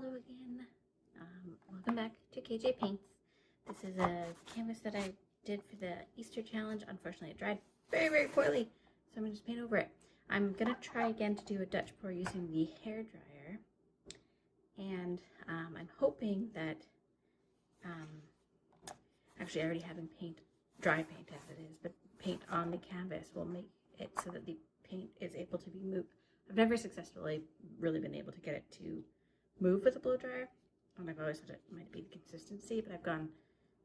Hello again. Welcome back to KJ Paints. This is a canvas that I did for the Easter challenge. Unfortunately, it dried very, very poorly, so I'm going to just paint over it. I'm going to try again to do a Dutch pour using the hair dryer, and I'm hoping that, actually I already have dry paint as it is, but paint on the canvas will make it so that the paint is able to be moved. I've never successfully really been able to get it to move with a blow dryer, and I've always thought it might be the consistency, but I've gone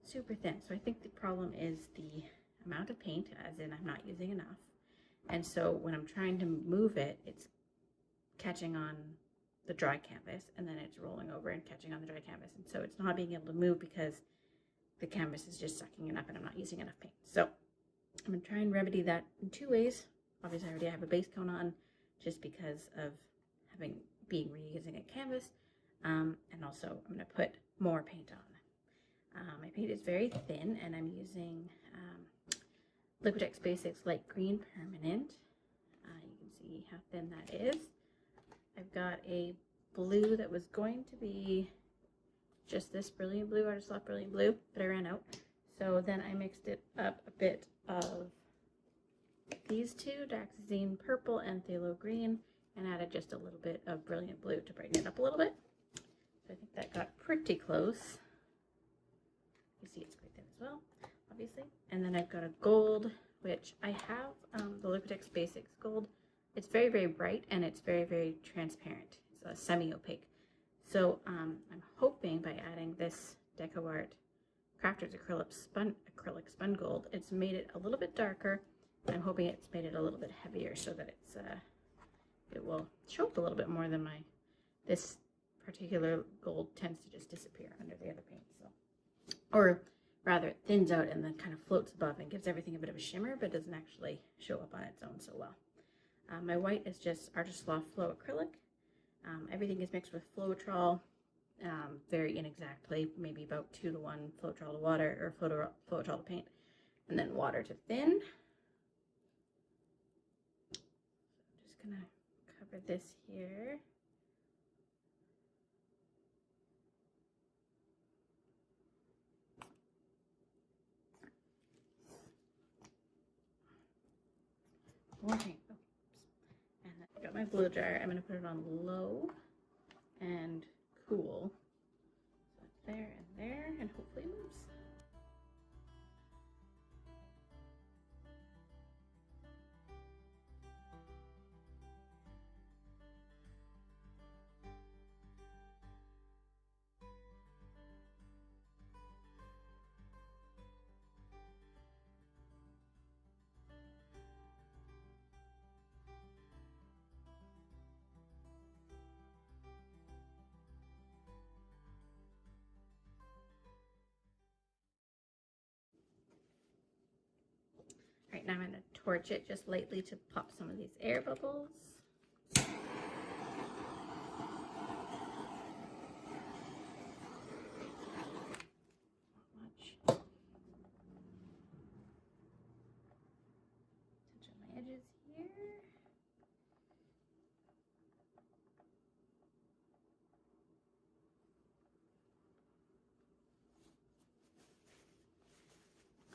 super thin. So I think the problem is the amount of paint, as in I'm not using enough. And so when I'm trying to move it, it's catching on the dry canvas, and then it's rolling over and catching on the dry canvas. And so it's not being able to move because the canvas is just sucking it up and I'm not using enough paint. So I'm going to try and remedy that in two ways. Obviously, I already have a base coat on just because of being reusing a canvas. And also I'm going to put more paint on. My paint is very thin, and I'm using Liquitex Basics Light Green Permanent. You can see how thin that is. I've got a blue that was going to be just this brilliant blue, Artist Loft Brilliant Blue, but I ran out. So then I mixed it up a bit of these two, Dioxazine Purple and Pthalo Green, and added just a little bit of Brilliant Blue to brighten it up a little bit. So I think that got pretty close. You see it's quite thin as well, obviously. And then I've got a gold, which I have the Liquitex Basics Gold. It's very, very bright, and it's very, very transparent. It's a semi-opaque. So I'm hoping by adding this DecoArt Crafters Acrylic Spun Gold, it's made it a little bit darker. I'm hoping it's made it a little bit heavier so that it will show up a little bit more than this particular gold tends to just disappear under the other paint. So, or rather, it thins out and then kind of floats above and gives everything a bit of a shimmer, but doesn't actually show up on its own so well. My white is just Artist Loft Flow Acrylic. Everything is mixed with Floetrol, very inexactly, maybe about 2:1 Floetrol to water, or Floetrol to paint, and then water to thin. I'm just gonna cover this here. More paint. Oh, and I got my blow dryer. I'm going to put it on low and cool. So there and there, and hopefully it moves. Right, now I'm going to torch it just lightly to pop some of these air bubbles. Not much. Touch on my edges here.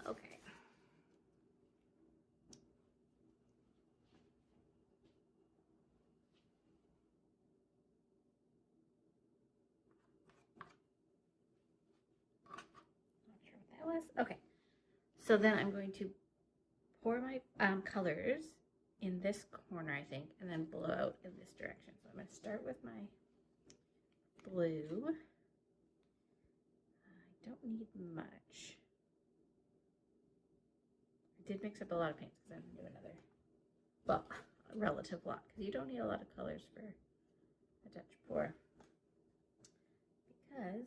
Okay. Okay, so then I'm going to pour my colors in this corner, I think, and then blow out in this direction. So I'm going to start with my blue. I don't need much. I did mix up a lot of paints because I'm going to do another, well, a relative lot, because you don't need a lot of colors for a Dutch pour, because they're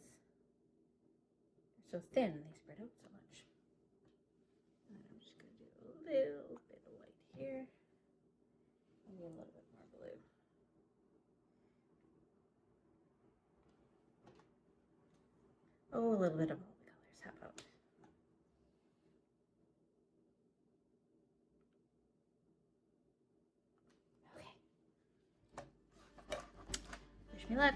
so thin and they spread out so much. And then I'm just going to do a little bit of white here, maybe a little bit more blue. Oh, a little bit of all the colors. How about? Okay. Wish me luck.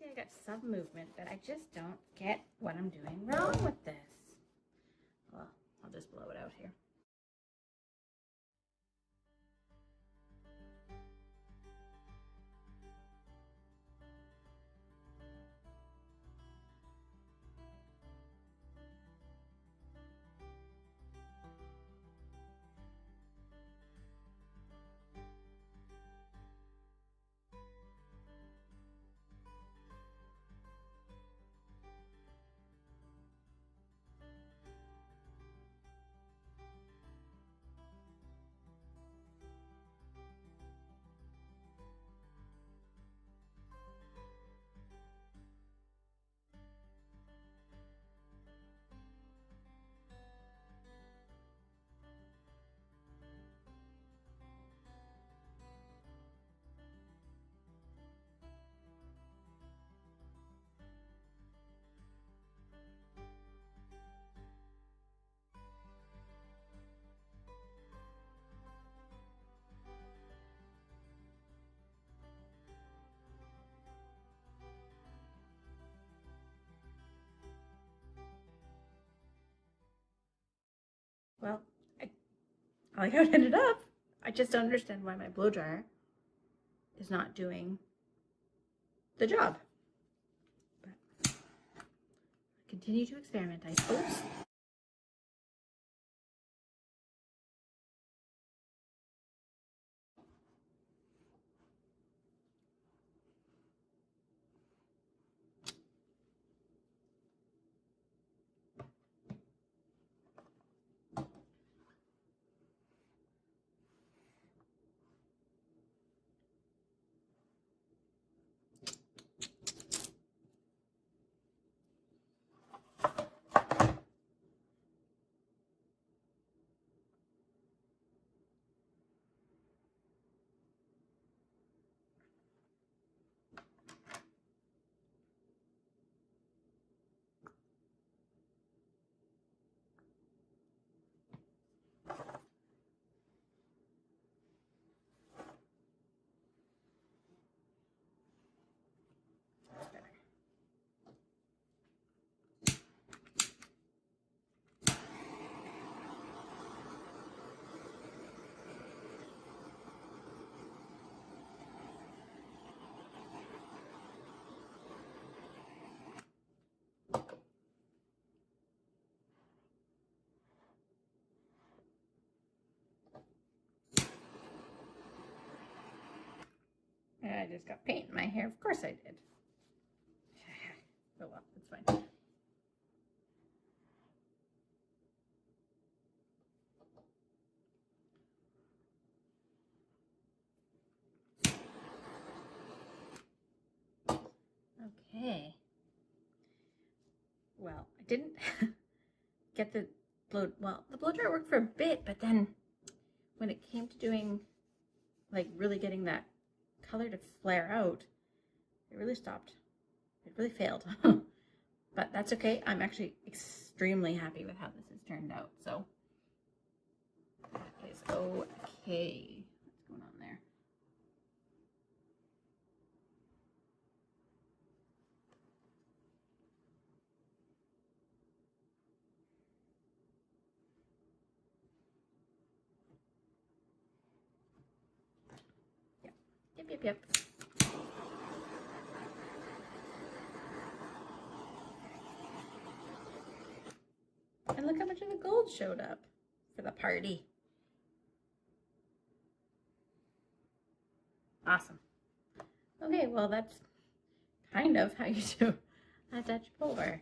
See, I got some movement, but I just don't get what I'm doing wrong with this. Well, I'll just blow it out here. Well, I like how it ended up. I just don't understand why my blow dryer is not doing the job. But continue to experiment, I suppose. I just got paint in my hair. Of course I did. Oh well, it's fine. Okay. Well, I didn't get the blow dryer worked for a bit, but then when it came to doing, like, really getting that color to flare out, it really stopped. It really failed. But that's okay. I'm actually extremely happy with how this has turned out. So that is okay. What's going on there? Yep. And look how much of the gold showed up for the party. Awesome. Okay, well, that's kind of how you do a Dutch puller.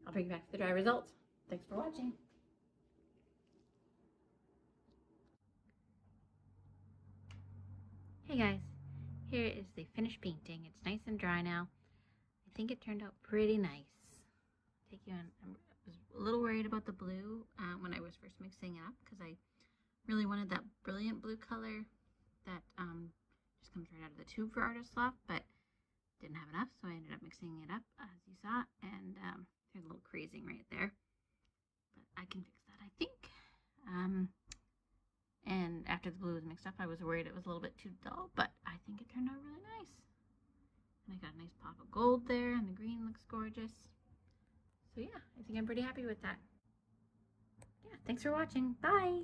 I'll bring you back to the dry results. Thanks for watching. Hey guys, here is the finished painting. It's nice and dry now. I think it turned out pretty nice. Take you on. I was a little worried about the blue when I was first mixing it up because I really wanted that brilliant blue color that just comes right out of the tube for Artist Loft, but didn't have enough, so I ended up mixing it up as you saw, and there's a little crazing right there, but I can fix that, I think. And after the blue was mixed up, I was worried it was a little bit too dull, but I think it turned out really nice. And I got a nice pop of gold there, and the green looks gorgeous. So yeah, I think I'm pretty happy with that. Yeah, thanks for watching. Bye!